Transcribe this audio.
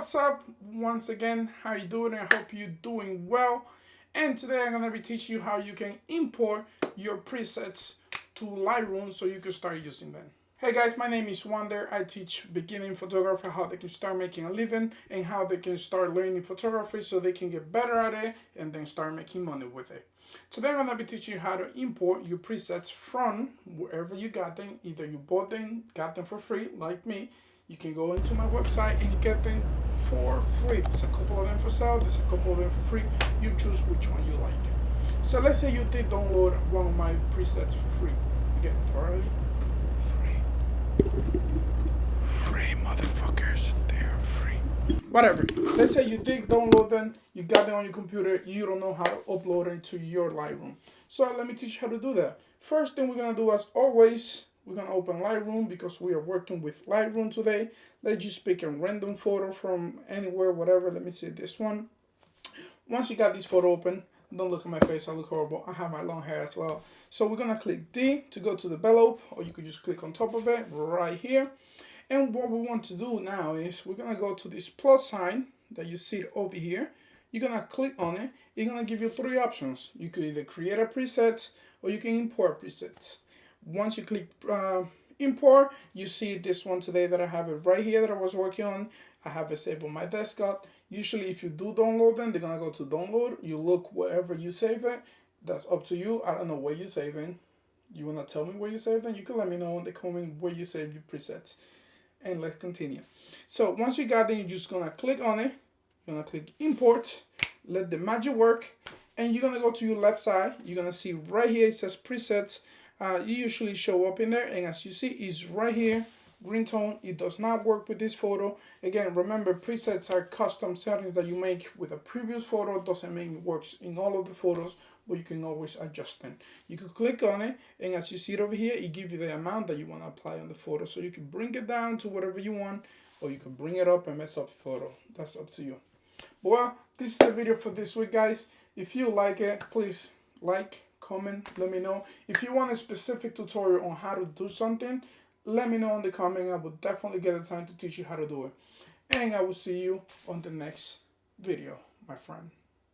What's up? Once again, how you doing? I hope you're doing well. And today I'm going to be teaching you how you can import your presets to Lightroom so you can start using them. Hey guys, my name is Wander. I teach beginning photographer how they can start making a living and how they can start learning photography so they can get better at it and then start making money with it. Today I'm going to be teaching you how to import your presets from wherever you got them. Either you bought them, got them for free like me. You can go into my website and get them for free. There's a couple of them for sale, there's a couple of them for free. You choose which one you like. So let's say you did download one of my presets for free. Again, totally free, motherfuckers. They're free. Whatever. Let's say you did download them, you got them on your computer, you don't know how to upload them to your Lightroom. So let me teach you how to do that. First thing we're gonna do, as always, we're going to open Lightroom because we are working with Lightroom today. Let's just pick a random photo from anywhere, whatever. Let me see this one. Once you got this photo open, don't look at my face, I look horrible. I have my long hair as well. So we're going to click D to go to the envelope, or you could just click on top of it right here. And what we want to do now is we're going to go to this plus sign that you see over here. You're going to click on it. It's going to give you three options. You could either create a preset or you can import presets. Once you click import, you see this one today that I have it right here that I was working on. I have it saved on my desktop. Usually if you do download them, they're going to go to download. You look wherever you save it. That's up to you. I don't know where you're saving. You want to tell me where you save them? You can let me know in the comment where you save your presets. And let's continue. So once you got them, you're just going to click on it. You're going to click import. Let the magic work. And you're going to go to your left side. You're going to see right here it says presets. You usually show up in there, and as you see, it's right here, green tone. It does not work with this photo. Again, remember, presets are custom settings that you make with a previous photo. Doesn't mean it works in all of the photos, but you can always adjust them. You can click on it, and as you see it over here, it gives you the amount that you want to apply on the photo. So you can bring it down to whatever you want, or you can bring it up and mess up the photo. That's up to you. But well, this is the video for this week, guys. If you like it, please like, comment, let me know. If you want a specific tutorial on how to do something, let me know in the comment. I will definitely get the time to teach you how to do it. And I will see you on the next video, my friend.